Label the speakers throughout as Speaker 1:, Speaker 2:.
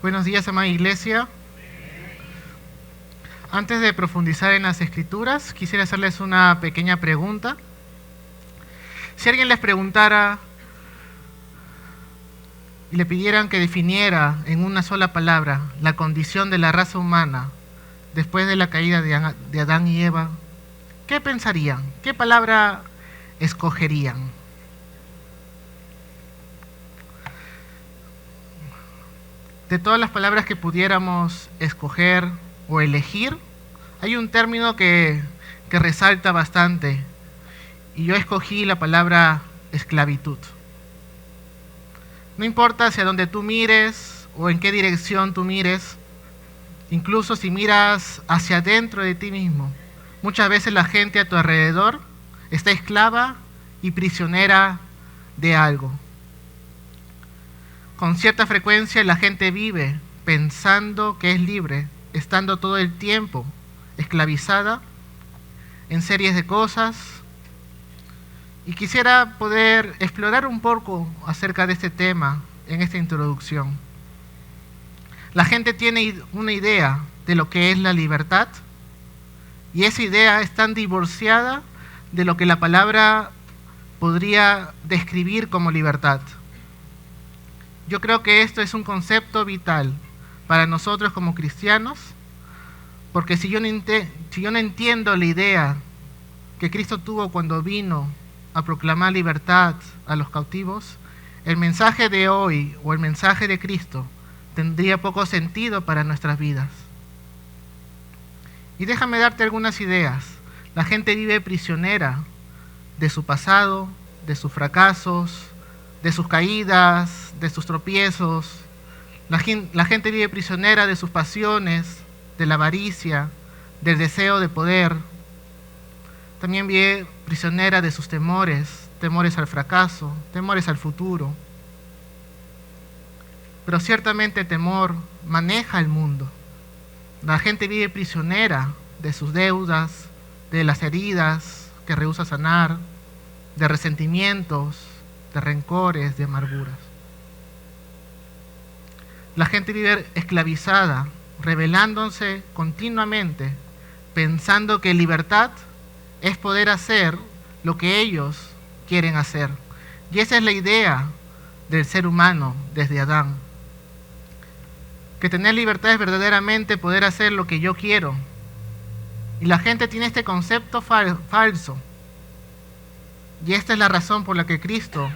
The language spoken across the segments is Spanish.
Speaker 1: Buenos días, amada iglesia. Antes de profundizar en las escrituras, quisiera hacerles una pequeña pregunta. Si alguien les preguntara y le pidieran que definiera en una sola palabra la condición de la raza humana después de la caída de Adán y Eva, ¿qué pensarían? ¿Qué palabra escogerían? De todas las palabras que pudiéramos escoger o elegir, hay un término que resalta bastante, y yo escogí la palabra esclavitud. No importa hacia dónde tú mires o en qué dirección tú mires, incluso si miras hacia adentro de ti mismo, muchas veces la gente a tu alrededor está esclava y prisionera de algo. Con cierta frecuencia la gente vive pensando que es libre, estando todo el tiempo esclavizada en series de cosas. Y quisiera poder explorar un poco acerca de este tema en esta introducción. La gente tiene una idea de lo que es la libertad, y esa idea es tan divorciada de lo que la palabra podría describir como libertad. Yo creo que esto es un concepto vital para nosotros como cristianos, porque si yo no entiendo la idea que Cristo tuvo cuando vino a proclamar libertad a los cautivos, el mensaje de hoy o el mensaje de Cristo tendría poco sentido para nuestras vidas. Y déjame darte algunas ideas. La gente vive prisionera de su pasado, de sus fracasos, de sus caídas, de sus tropiezos. La gente vive prisionera de sus pasiones, de la avaricia, del deseo de poder. También vive prisionera de sus temores, temores al fracaso, temores al futuro. Pero ciertamente temor maneja el mundo. La gente vive prisionera de sus deudas, de las heridas que rehúsa sanar, de resentimientos, de rencores, de amarguras. La gente vive esclavizada, rebelándose continuamente, pensando que libertad es poder hacer lo que ellos quieren hacer. Y esa es la idea del ser humano desde Adán. Que tener libertad es verdaderamente poder hacer lo que yo quiero. Y la gente tiene este concepto falso. Y esta es la razón por la que Cristo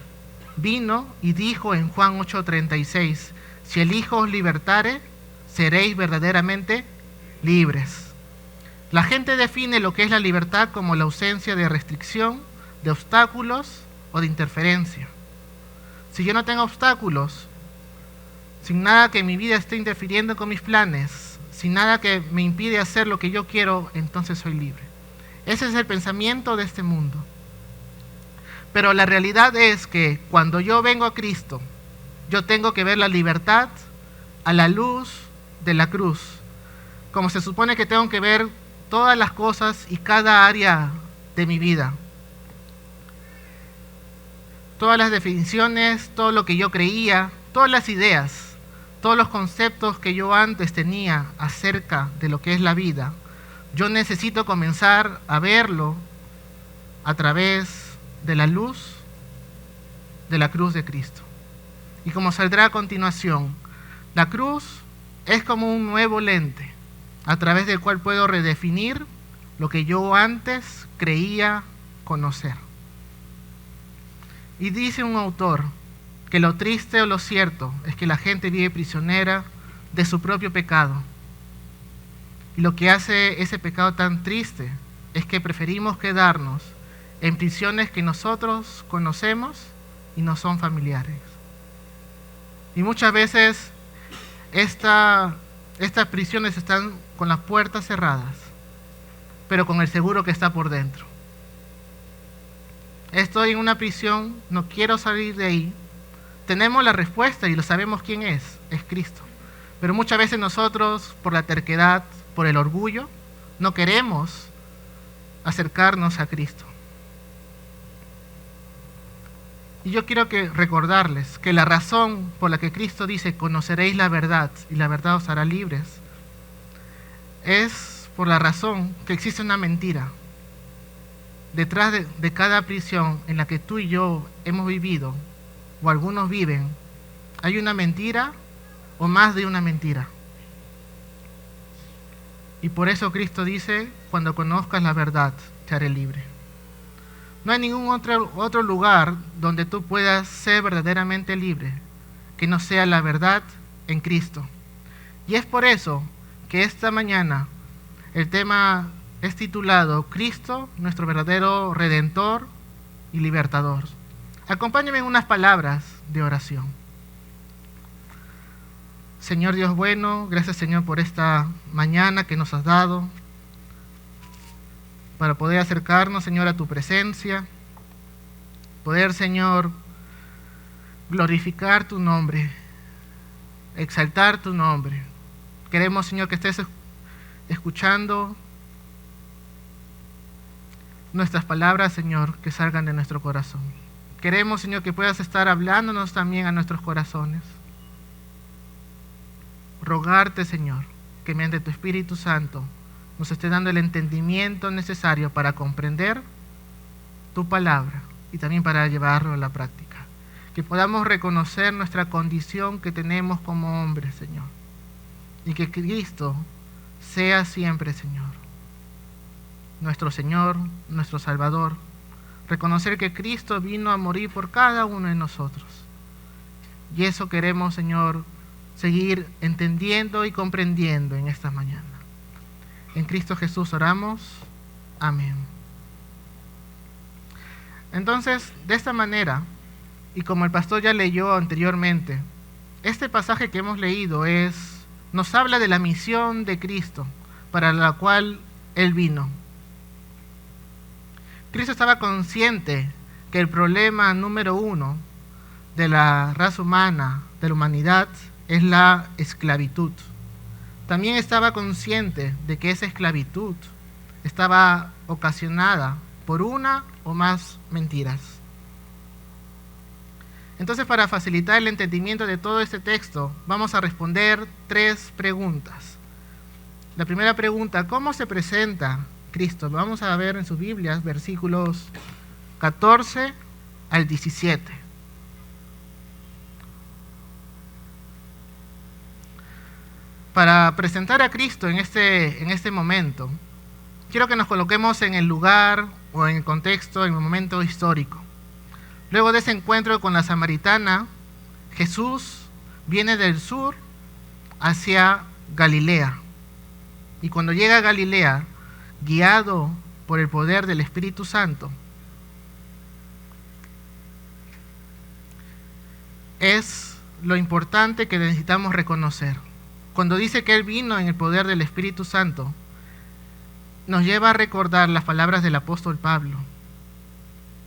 Speaker 1: vino y dijo en Juan 8:36, si el Hijo os libertare, seréis verdaderamente libres. La gente define lo que es la libertad como la ausencia de restricción, de obstáculos o de interferencia. Si yo no tengo obstáculos, sin nada que en mi vida esté interfiriendo con mis planes, sin nada que me impide hacer lo que yo quiero, entonces soy libre. Ese es el pensamiento de este mundo. Pero la realidad es que cuando yo vengo a Cristo, yo tengo que ver la libertad a la luz de la cruz. Como se supone que tengo que ver todas las cosas y cada área de mi vida. Todas las definiciones, todo lo que yo creía, todas las ideas, todos los conceptos que yo antes tenía acerca de lo que es la vida, yo necesito comenzar a verlo a través de la luz de la cruz de Cristo. Y como saldrá a continuación, la cruz es como un nuevo lente a través del cual puedo redefinir lo que yo antes creía conocer. Y dice un autor que lo triste o lo cierto es que la gente vive prisionera de su propio pecado. Y lo que hace ese pecado tan triste es que preferimos quedarnos en prisiones que nosotros conocemos y no son familiares. Y muchas veces estas prisiones están con las puertas cerradas, pero con el seguro que está por dentro. Estoy en una prisión, no quiero salir de ahí. Tenemos la respuesta y lo sabemos quién es Cristo. Pero muchas veces nosotros, por la terquedad, por el orgullo, no queremos acercarnos a Cristo. Y yo quiero recordarles que la razón por la que Cristo dice conoceréis la verdad y la verdad os hará libres es por la razón que existe una mentira. Detrás de cada prisión en la que tú y yo hemos vivido, o algunos viven, hay una mentira o más de una mentira. Y por eso Cristo dice, cuando conozcas la verdad, te haré libre. No hay ningún otro lugar donde tú puedas ser verdaderamente libre que no sea la verdad en Cristo. Y es por eso que esta mañana el tema es titulado Cristo, nuestro verdadero Redentor y Libertador. Acompáñenme en unas palabras de oración. Señor Dios bueno, gracias Señor por esta mañana que nos has dado para poder acercarnos, Señor, a tu presencia, poder, Señor, glorificar tu nombre, exaltar tu nombre. Queremos, Señor, que estés escuchando nuestras palabras, Señor, que salgan de nuestro corazón. Queremos, Señor, que puedas estar hablándonos también a nuestros corazones. Rogarte, Señor, que mediante tu Espíritu Santo nos esté dando el entendimiento necesario para comprender tu palabra y también para llevarlo a la práctica. Que podamos reconocer nuestra condición que tenemos como hombres, Señor. Y que Cristo sea siempre, Señor, nuestro Señor, nuestro Salvador. Reconocer que Cristo vino a morir por cada uno de nosotros. Y eso queremos, Señor, seguir entendiendo y comprendiendo en esta mañana. En Cristo Jesús oramos. Amén. Entonces, de esta manera, y como el pastor ya leyó anteriormente, este pasaje que hemos leído nos habla de la misión de Cristo, para la cual Él vino. Cristo estaba consciente que el problema número uno de la raza humana, de la humanidad, es la esclavitud. También estaba consciente de que esa esclavitud estaba ocasionada por una o más mentiras. Entonces, para facilitar el entendimiento de todo este texto, vamos a responder 3 preguntas. La primera pregunta, ¿cómo se presenta Cristo? Vamos a ver en sus Biblias versículos 14 al 17. Para presentar a Cristo en este momento, quiero que nos coloquemos en el lugar o en el contexto, en el momento histórico. Luego de ese encuentro con la samaritana, Jesús viene del sur hacia Galilea. Y cuando llega a Galilea, guiado por el poder del Espíritu Santo, es lo importante que necesitamos reconocer. Cuando dice que Él vino en el poder del Espíritu Santo, nos lleva a recordar las palabras del apóstol Pablo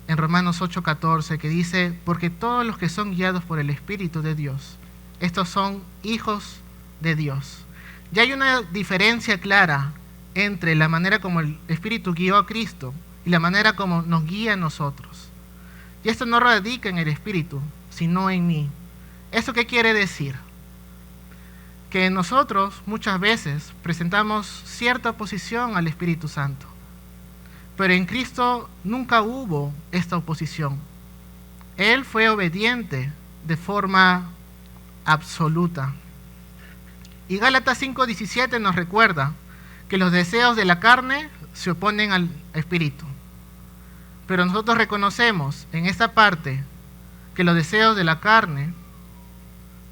Speaker 1: en Romanos 8:14, que dice, porque todos los que son guiados por el Espíritu de Dios, estos son hijos de Dios. Ya hay una diferencia clara entre la manera como el Espíritu guió a Cristo y la manera como nos guía a nosotros. Y esto no radica en el Espíritu, sino en mí. ¿Eso qué quiere decir? Que nosotros muchas veces presentamos cierta oposición al Espíritu Santo, pero en Cristo nunca hubo esta oposición. Él fue obediente de forma absoluta. Y Gálatas 5:17 nos recuerda que los deseos de la carne se oponen al Espíritu. Pero nosotros reconocemos en esta parte que los deseos de la carne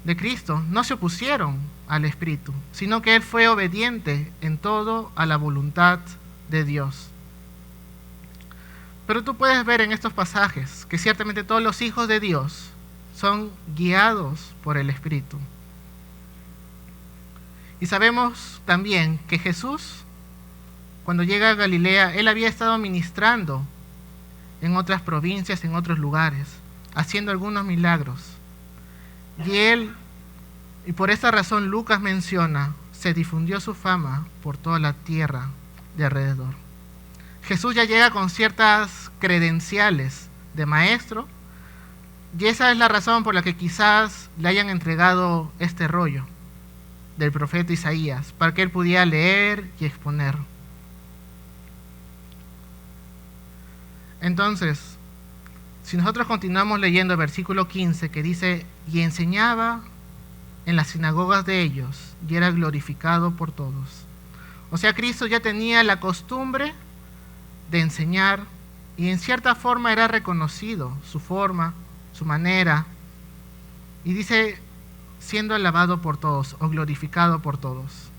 Speaker 1: de Cristo no se opusieron al Espíritu, sino que Él fue obediente en todo a la voluntad de Dios. Pero tú puedes ver en estos pasajes que ciertamente todos los hijos de Dios son guiados por el Espíritu. Y sabemos también que Jesús, cuando llega a Galilea, Él había estado ministrando en otras provincias, en otros lugares, haciendo algunos milagros. Y por esa razón Lucas menciona, se difundió su fama por toda la tierra de alrededor. Jesús ya llega con ciertas credenciales de maestro, Y esa es la razón por la que quizás le hayan entregado este rollo del profeta Isaías, para que él pudiera leer y exponer. Entonces, si nosotros continuamos leyendo el versículo 15, que dice, y enseñaba en las sinagogas de ellos, y era glorificado por todos. O sea, Cristo ya tenía la costumbre de enseñar, y en cierta forma era reconocido su forma, su manera, y dice, siendo alabado por todos, o glorificado por todos.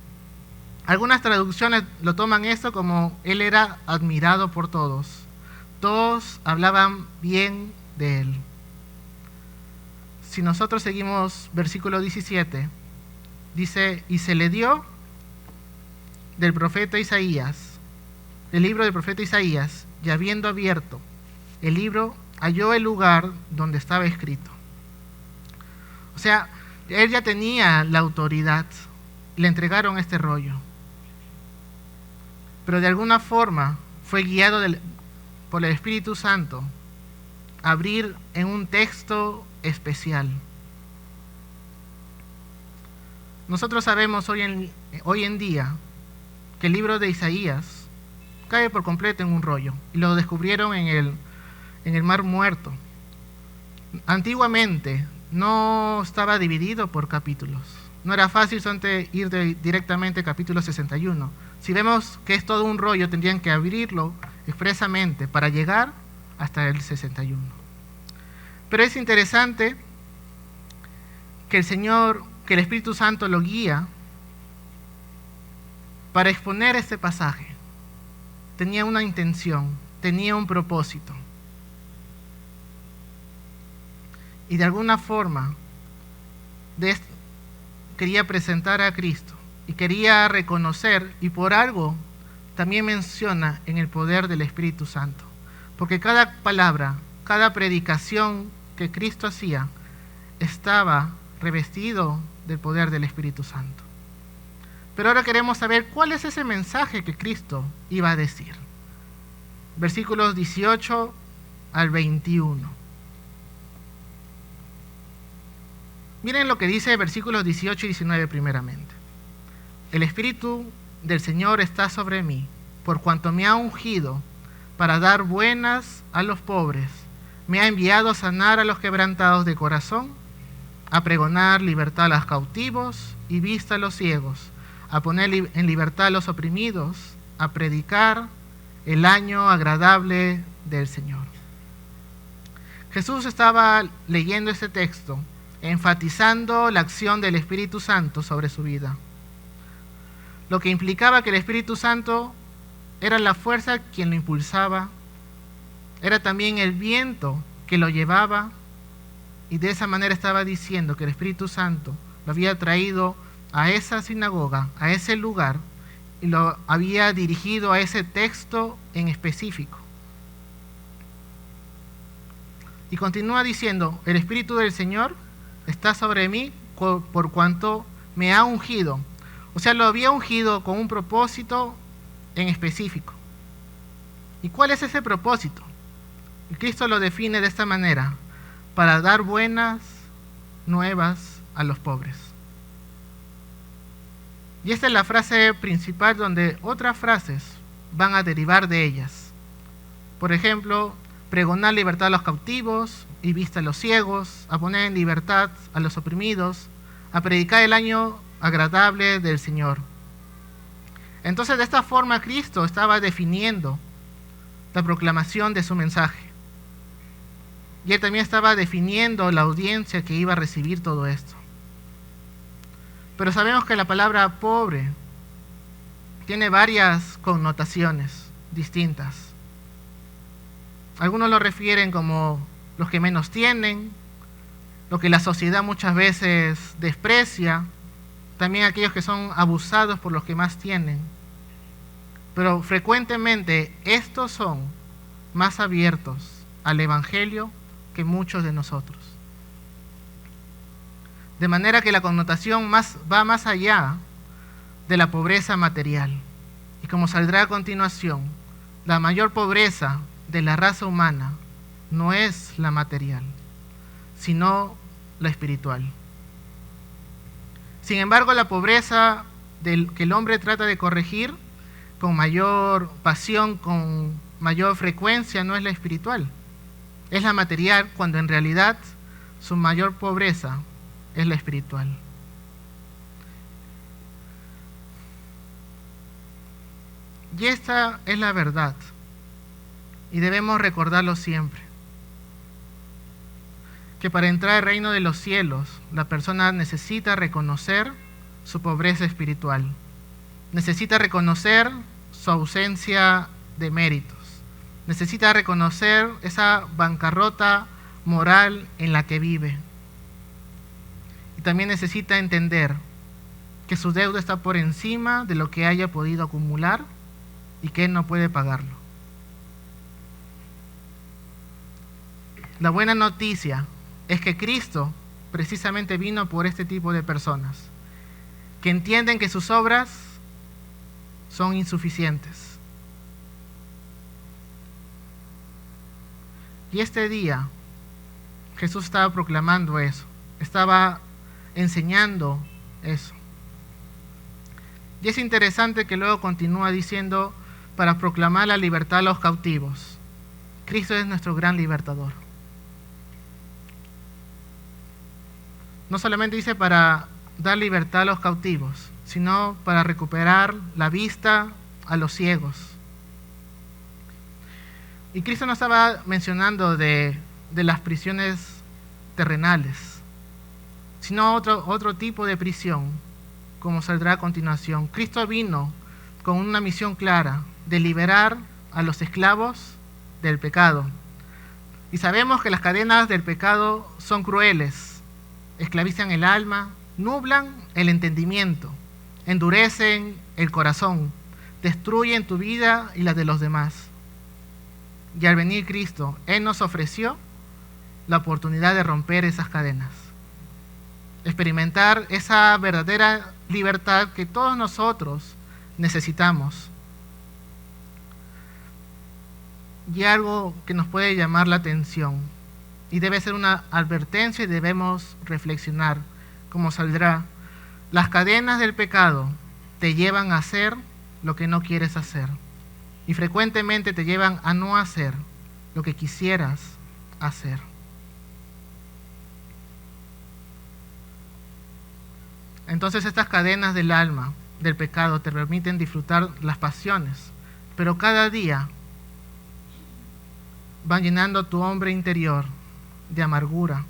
Speaker 1: Algunas traducciones lo toman esto como, él era admirado por todos. Todos hablaban bien de él. Si nosotros seguimos versículo 17, dice, y se le dio del profeta Isaías, el libro del profeta Isaías, y habiendo abierto el libro, halló el lugar donde estaba escrito. O sea, él ya tenía la autoridad, le entregaron este rollo, pero de alguna forma fue guiado por el Espíritu Santo a abrir en un texto especial. Nosotros sabemos hoy en día que el libro de Isaías cae por completo en un rollo, y lo descubrieron en el Mar Muerto. Antiguamente no estaba dividido por capítulos. No era fácil ir directamente al capítulo 61. Si vemos que es todo un rollo, tendrían que abrirlo expresamente para llegar hasta el 61. Pero es interesante que el Espíritu Santo lo guía para exponer este pasaje. Tenía una intención, tenía un propósito. Y de alguna forma quería presentar a Cristo y quería reconocer, y por algo también menciona en el poder del Espíritu Santo, porque cada palabra, cada predicación que Cristo hacía estaba revestido del poder del Espíritu Santo. Pero ahora queremos saber cuál es ese mensaje que Cristo iba a decir. Versículos 18 al 21. Miren lo que dice versículos 18 y 19 primeramente. El Espíritu del Señor está sobre mí, por cuanto me ha ungido para dar buenas a los pobres. Me ha enviado a sanar a los quebrantados de corazón, a pregonar libertad a los cautivos y vista a los ciegos, a poner en libertad a los oprimidos, a predicar el año agradable del Señor. Jesús estaba leyendo este texto, enfatizando la acción del Espíritu Santo sobre su vida, lo que implicaba que el Espíritu Santo era la fuerza quien lo impulsaba, era también el viento que lo llevaba, y de esa manera estaba diciendo que el Espíritu Santo lo había traído a esa sinagoga, a ese lugar, y lo había dirigido a ese texto en específico. Y continúa diciendo, el Espíritu del Señor está sobre mí por cuanto me ha ungido. O sea, lo había ungido con un propósito en específico. ¿Y cuál es ese propósito? Y Cristo lo define de esta manera: para dar buenas nuevas a los pobres. Y esta es la frase principal, donde otras frases van a derivar de ellas. Por ejemplo, pregonar libertad a los cautivos y vista a los ciegos, a poner en libertad a los oprimidos, a predicar el año agradable del Señor. Entonces, de esta forma, Cristo estaba definiendo la proclamación de su mensaje. Y él también estaba definiendo la audiencia que iba a recibir todo esto. Pero sabemos que la palabra pobre tiene varias connotaciones distintas. Algunos lo refieren como los que menos tienen, lo que la sociedad muchas veces desprecia, también aquellos que son abusados por los que más tienen. Pero frecuentemente estos son más abiertos al Evangelio que muchos de nosotros. De manera que la connotación va más allá de la pobreza material. Y como saldrá a continuación, la mayor pobreza de la raza humana no es la material, sino la espiritual. Sin embargo, la pobreza que el hombre trata de corregir con mayor pasión, con mayor frecuencia, no es la espiritual, es la material, cuando en realidad su mayor pobreza es la espiritual. Y esta es la verdad, y debemos recordarlo siempre, que para entrar al reino de los cielos, la persona necesita reconocer su pobreza espiritual, necesita reconocer su ausencia de méritos, necesita reconocer esa bancarrota moral en la que vive, y también necesita entender que su deuda está por encima de lo que haya podido acumular y que él no puede pagarlo. La buena noticia es que Cristo precisamente vino por este tipo de personas, que entienden que sus obras son insuficientes. Y este día Jesús estaba proclamando eso, estaba enseñando eso. Y es interesante que luego continúa diciendo, para proclamar la libertad a los cautivos. Cristo es nuestro gran libertador. No solamente dice para dar libertad a los cautivos, sino para recuperar la vista a los ciegos. Y Cristo no estaba mencionando de las prisiones terrenales, sino otro tipo de prisión, como saldrá a continuación. Cristo vino con una misión clara de liberar a los esclavos del pecado. Y sabemos que las cadenas del pecado son crueles, esclavizan el alma, nublan el entendimiento, endurecen el corazón, destruyen tu vida y la de los demás. Y al venir Cristo, Él nos ofreció la oportunidad de romper esas cadenas, experimentar esa verdadera libertad que todos nosotros necesitamos. Y algo que nos puede llamar la atención, y debe ser una advertencia y debemos reflexionar, como saldrá. Las cadenas del pecado te llevan a hacer lo que no quieres hacer, y frecuentemente te llevan a no hacer lo que quisieras hacer. Entonces estas cadenas del alma, del pecado, te permiten disfrutar las pasiones, pero cada día van llenando tu hombre interior de amargura.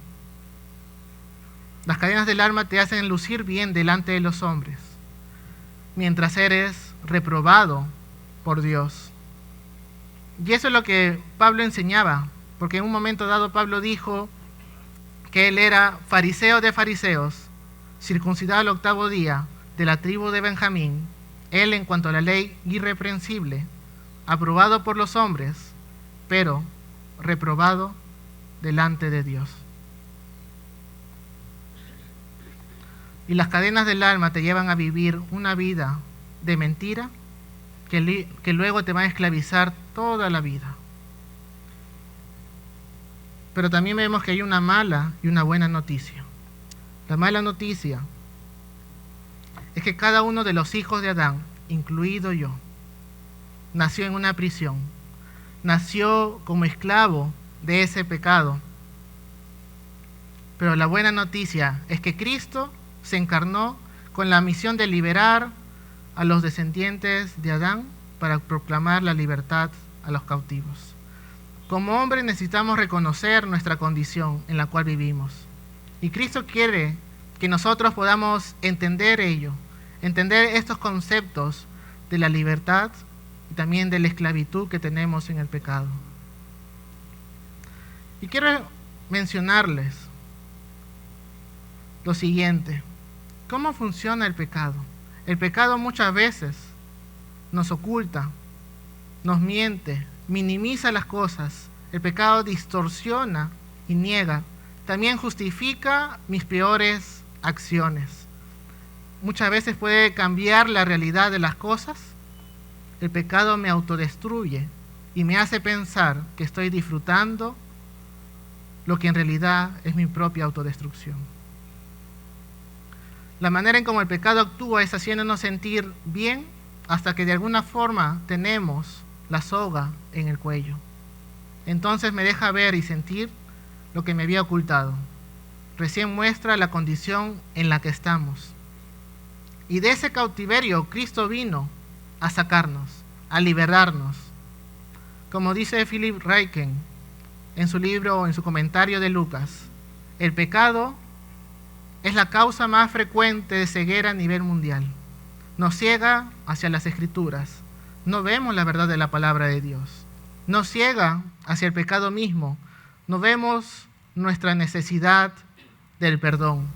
Speaker 1: Las cadenas del alma te hacen lucir bien delante de los hombres, mientras eres reprobado por Dios. Y eso es lo que Pablo enseñaba, porque en un momento dado Pablo dijo que él era fariseo de fariseos, circuncidado al 8º día, de la tribu de Benjamín, él en cuanto a la ley irreprensible, aprobado por los hombres, pero reprobado delante de Dios. Y las cadenas del alma te llevan a vivir una vida de mentira que luego te va a esclavizar toda la vida. Pero también vemos que hay una mala y una buena noticia. La mala noticia es que cada uno de los hijos de Adán, incluido yo, nació en una prisión, nació como esclavo de ese pecado. Pero la buena noticia es que Cristo se encarnó con la misión de liberar a los descendientes de Adán para proclamar la libertad a los cautivos. Como hombres necesitamos reconocer nuestra condición en la cual vivimos. Y Cristo quiere que nosotros podamos entender ello, entender estos conceptos de la libertad y también de la esclavitud que tenemos en el pecado. Y quiero mencionarles lo siguiente. ¿Cómo funciona el pecado? El pecado muchas veces nos oculta, nos miente, minimiza las cosas. El pecado distorsiona y niega. También justifica mis peores acciones. Muchas veces puede cambiar la realidad de las cosas. El pecado me autodestruye y me hace pensar que estoy disfrutando lo que en realidad es mi propia autodestrucción. La manera en cómo el pecado actúa es haciéndonos sentir bien hasta que de alguna forma tenemos la soga en el cuello. Entonces me deja ver y sentir lo que me había ocultado. Recién muestra la condición en la que estamos. Y de ese cautiverio Cristo vino a sacarnos, a liberarnos. Como dice Philip Ryken en su libro, en su comentario de Lucas, el pecado es la causa más frecuente de ceguera a nivel mundial. Nos ciega hacia las Escrituras. No vemos la verdad de la palabra de Dios. Nos ciega hacia el pecado mismo. No vemos nuestra necesidad del perdón.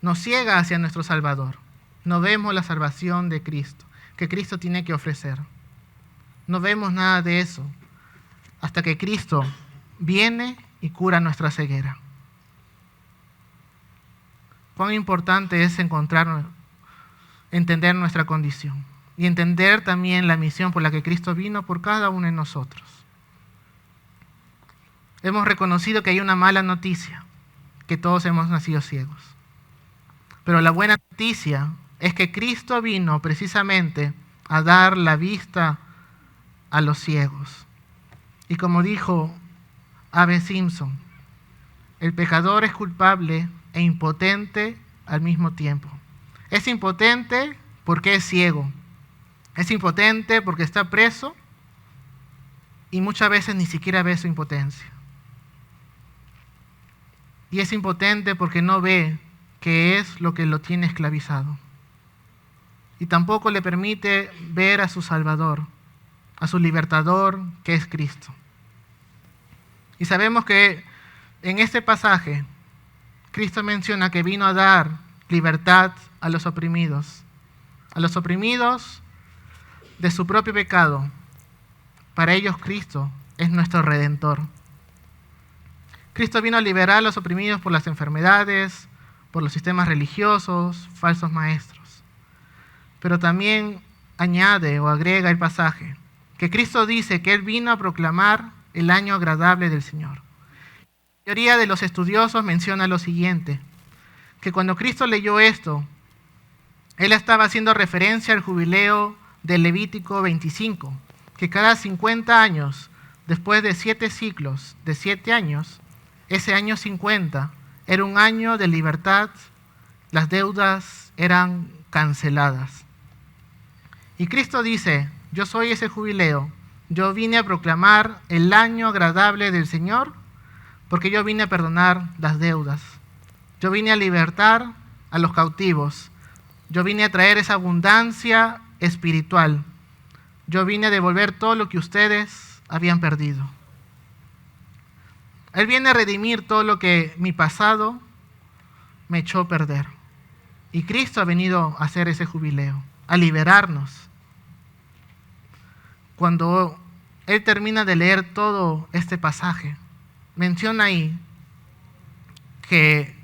Speaker 1: Nos ciega hacia nuestro Salvador. No vemos la salvación de Cristo, que Cristo tiene que ofrecer. No vemos nada de eso hasta que Cristo viene y cura nuestra ceguera. Cuán importante es entender nuestra condición y entender también la misión por la que Cristo vino por cada uno de nosotros. Hemos reconocido que hay una mala noticia, que todos hemos nacido ciegos. Pero la buena noticia es que Cristo vino precisamente a dar la vista a los ciegos. Y como dijo A.B. Simpson, el pecador es culpable e impotente al mismo tiempo. Es impotente porque es ciego. Es impotente porque está preso y muchas veces ni siquiera ve su impotencia. Y es impotente porque no ve qué es lo que lo tiene esclavizado. Y tampoco le permite ver a su Salvador, a su libertador, que es Cristo. Y sabemos que en este pasaje, Cristo menciona que vino a dar libertad a los oprimidos de su propio pecado. Para ellos Cristo es nuestro Redentor. Cristo vino a liberar a los oprimidos por las enfermedades, por los sistemas religiosos, falsos maestros. Pero también añade o agrega el pasaje que Cristo dice que Él vino a proclamar el año agradable del Señor. La mayoría de los estudiosos menciona lo siguiente, que cuando Cristo leyó esto, Él estaba haciendo referencia al jubileo del Levítico 25, que cada 50 años, después de 7 ciclos de 7 años, ese año 50 era un año de libertad, las deudas eran canceladas. Y Cristo dice, yo soy ese jubileo, yo vine a proclamar el año agradable del Señor, porque yo vine a perdonar las deudas. Yo vine a libertar a los cautivos. Yo vine a traer esa abundancia espiritual. Yo vine a devolver todo lo que ustedes habían perdido. Él viene a redimir todo lo que mi pasado me echó a perder. Y Cristo ha venido a hacer ese jubileo, a liberarnos. Cuando Él termina de leer todo este pasaje, menciona ahí que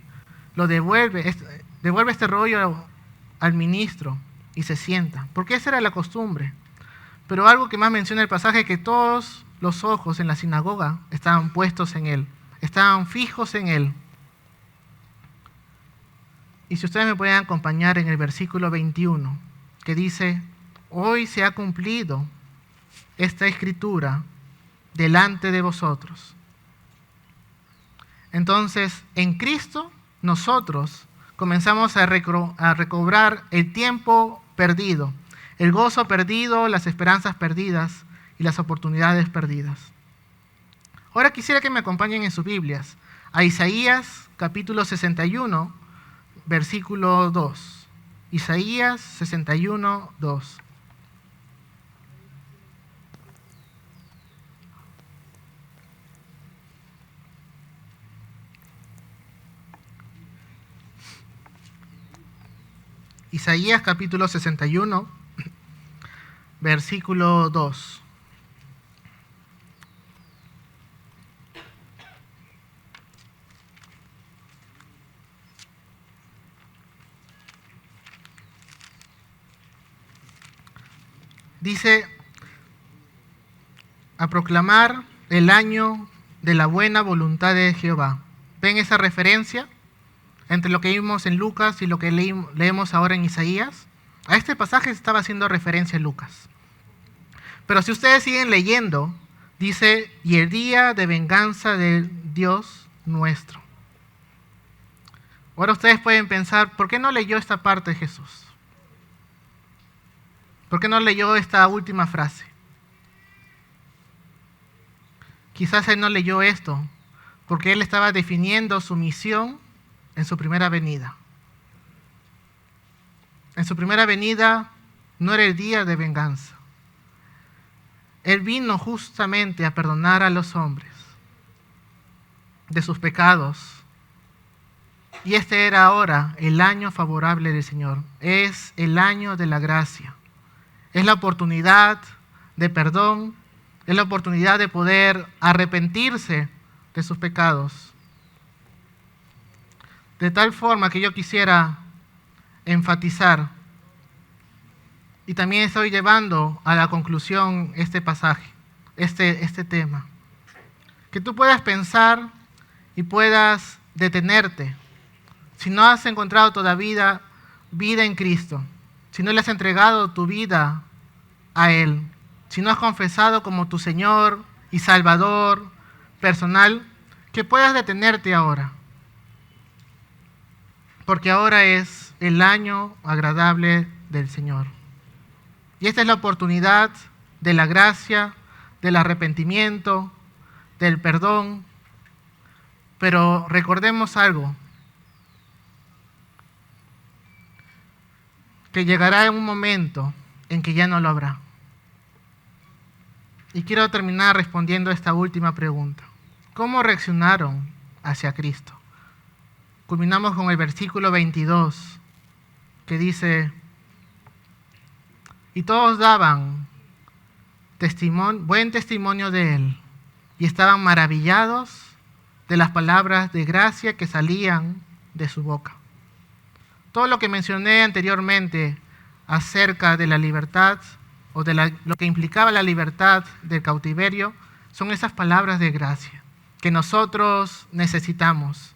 Speaker 1: lo devuelve este rollo al ministro y se sienta, porque esa era la costumbre. Pero algo que más menciona el pasaje es que todos los ojos en la sinagoga estaban puestos en Él, estaban fijos en Él. Y si ustedes me pueden acompañar en el versículo 21, que dice, hoy se ha cumplido esta escritura delante de vosotros. Entonces, en Cristo, nosotros comenzamos a recobrar el tiempo perdido, el gozo perdido, las esperanzas perdidas y las oportunidades perdidas. Ahora quisiera que me acompañen en sus Biblias a Isaías capítulo 61, versículo 2. Isaías 61, 2. Isaías capítulo 61, versículo 2. Dice, a proclamar el año de la buena voluntad de Jehová. ¿Ven esa referencia entre lo que vimos en Lucas y lo que leemos ahora en Isaías? A este pasaje se estaba haciendo referencia en Lucas. Pero si ustedes siguen leyendo, dice, y el día de venganza del Dios nuestro. Ahora ustedes pueden pensar, ¿por qué no leyó esta parte de Jesús? ¿Por qué no leyó esta última frase? Quizás él no leyó esto, porque él estaba definiendo su misión en su primera venida. En su primera venida no era el día de venganza. Él vino justamente a perdonar a los hombres de sus pecados. Y este era ahora el año favorable del Señor. Es el año de la gracia. Es la oportunidad de perdón. Es la oportunidad de poder arrepentirse de sus pecados. De tal forma que yo quisiera enfatizar, y también estoy llevando a la conclusión este pasaje, este tema, que tú puedas pensar y puedas detenerte. Si no has encontrado todavía vida en Cristo, si no le has entregado tu vida a Él, si no has confesado como tu Señor y Salvador personal, que puedas detenerte ahora. Porque ahora es el año agradable del Señor. Y esta es la oportunidad de la gracia, del arrepentimiento, del perdón. Pero recordemos algo, que llegará un momento en que ya no lo habrá. Y quiero terminar respondiendo a esta última pregunta. ¿Cómo reaccionaron hacia Cristo? Culminamos con el versículo 22, que dice, y todos daban buen testimonio de Él, y estaban maravillados de las palabras de gracia que salían de su boca. Todo lo que mencioné anteriormente acerca de la libertad, o de lo que implicaba la libertad del cautiverio, son esas palabras de gracia que nosotros necesitamos.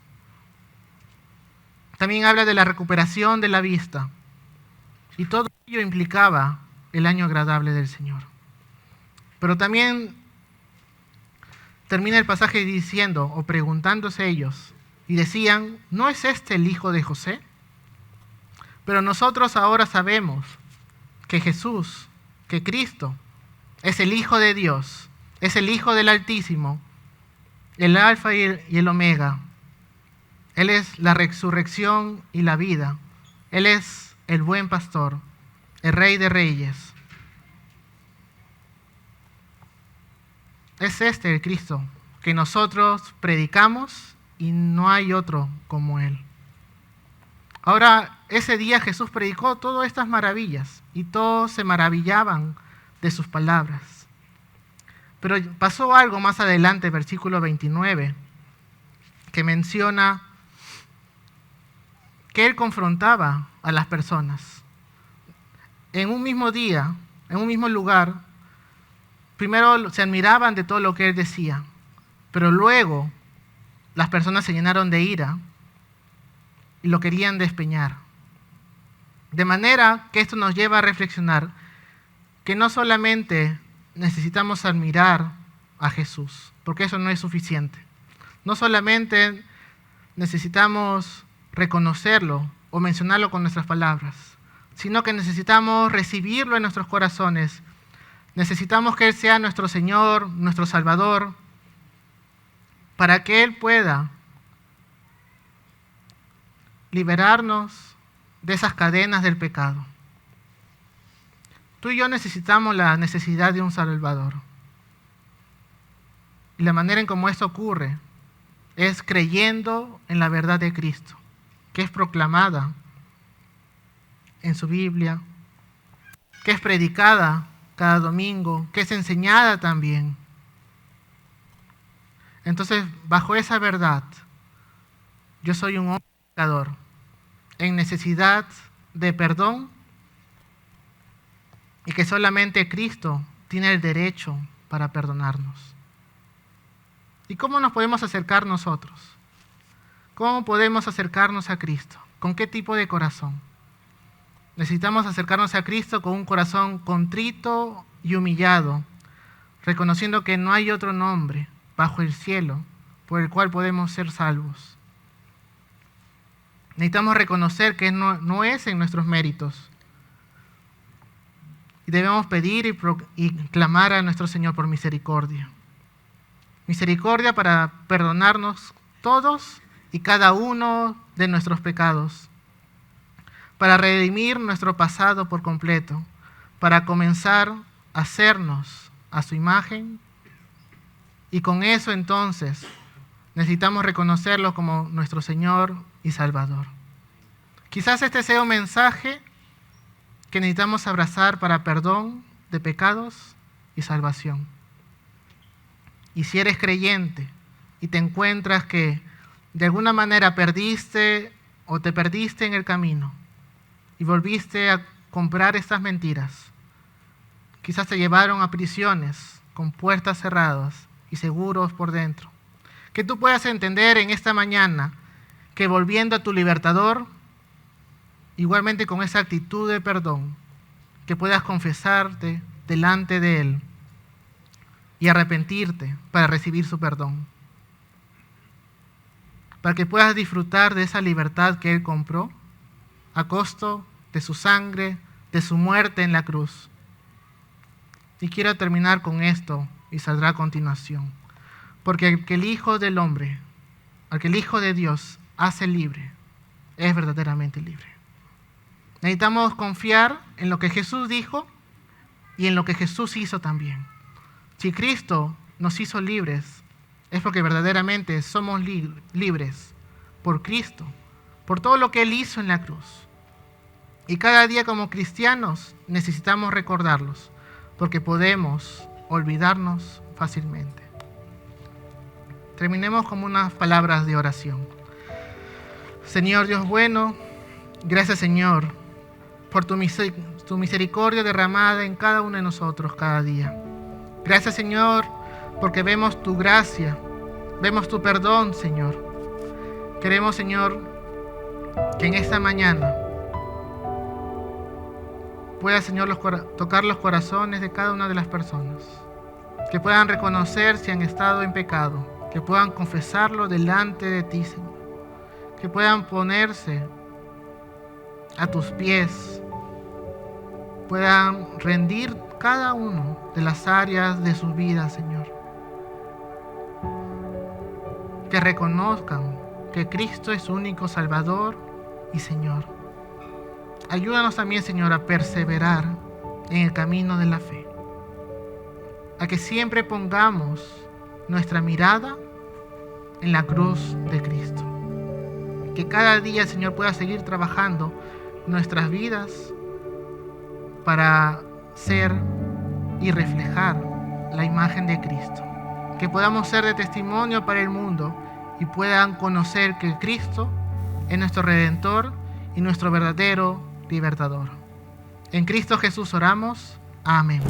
Speaker 1: También habla de la recuperación de la vista, y todo ello implicaba el año agradable del Señor. Pero también termina el pasaje diciendo, o preguntándose ellos, y decían, ¿no es este el hijo de José? Pero nosotros ahora sabemos que Jesús, que Cristo, es el Hijo de Dios, es el Hijo del Altísimo, el Alfa y el Omega. Él es la resurrección y la vida. Él es el buen pastor, el Rey de Reyes. Es este el Cristo que nosotros predicamos y no hay otro como Él. Ahora, ese día Jesús predicó todas estas maravillas y todos se maravillaban de sus palabras. Pero pasó algo más adelante, versículo 29, que menciona que Él confrontaba a las personas. En un mismo día, en un mismo lugar, primero se admiraban de todo lo que Él decía, pero luego las personas se llenaron de ira y lo querían despeñar. De manera que esto nos lleva a reflexionar que no solamente necesitamos admirar a Jesús, porque eso no es suficiente. No solamente necesitamos reconocerlo o mencionarlo con nuestras palabras, sino que necesitamos recibirlo en nuestros corazones. Necesitamos que Él sea nuestro Señor, nuestro Salvador, para que Él pueda liberarnos de esas cadenas del pecado. Tú y yo necesitamos la necesidad de un Salvador. Y la manera en cómo esto ocurre es creyendo en la verdad de Cristo, que es proclamada en su Biblia, que es predicada cada domingo, que es enseñada también. Entonces, bajo esa verdad, yo soy un hombre pecador, en necesidad de perdón, y que solamente Cristo tiene el derecho para perdonarnos. ¿Y cómo nos podemos acercar nosotros? ¿Cómo podemos acercarnos a Cristo? ¿Con qué tipo de corazón? Necesitamos acercarnos a Cristo con un corazón contrito y humillado, reconociendo que no hay otro nombre bajo el cielo por el cual podemos ser salvos. Necesitamos reconocer que no es en nuestros méritos. Y debemos pedir y clamar a nuestro Señor por misericordia. Misericordia para perdonarnos todos y cada uno de nuestros pecados, para redimir nuestro pasado por completo, para comenzar a hacernos a su imagen, y con eso entonces necesitamos reconocerlo como nuestro Señor y Salvador. Quizás este sea un mensaje que necesitamos abrazar para perdón de pecados y salvación. Y si eres creyente y te encuentras que de alguna manera perdiste o te perdiste en el camino y volviste a comprar estas mentiras, quizás te llevaron a prisiones con puertas cerradas y seguros por dentro, que tú puedas entender en esta mañana que volviendo a tu libertador, igualmente con esa actitud de perdón, que puedas confesarte delante de Él y arrepentirte para recibir su perdón, para que puedas disfrutar de esa libertad que Él compró a costo de su sangre, de su muerte en la cruz. Y quiero terminar con esto y saldrá a continuación. Porque al que el Hijo del Hombre, al que el Hijo de Dios hace libre, es verdaderamente libre. Necesitamos confiar en lo que Jesús dijo y en lo que Jesús hizo también. Si Cristo nos hizo libres, es porque verdaderamente somos libres por Cristo, por todo lo que Él hizo en la cruz. Y cada día como cristianos necesitamos recordarlos, porque podemos olvidarnos fácilmente. Terminemos con unas palabras de oración. Señor Dios bueno, gracias Señor por tu misericordia derramada en cada uno de nosotros cada día. Gracias Señor porque vemos tu gracia, vemos tu perdón Señor. Queremos Señor que en esta mañana pueda Señor tocar los corazones de cada una de las personas, que puedan reconocer si han estado en pecado, que puedan confesarlo delante de ti Señor, que puedan ponerse a tus pies, puedan rendir cada uno de las áreas de su vida, Señor. Que reconozcan que Cristo es su único Salvador y Señor. Ayúdanos también, Señor, a perseverar en el camino de la fe. A que siempre pongamos nuestra mirada en la cruz de Cristo. Que cada día, Señor, pueda seguir trabajando nuestras vidas para ser y reflejar la imagen de Cristo. Que podamos ser de testimonio para el mundo y puedan conocer que Cristo es nuestro Redentor y nuestro verdadero libertador. En Cristo Jesús oramos. Amén.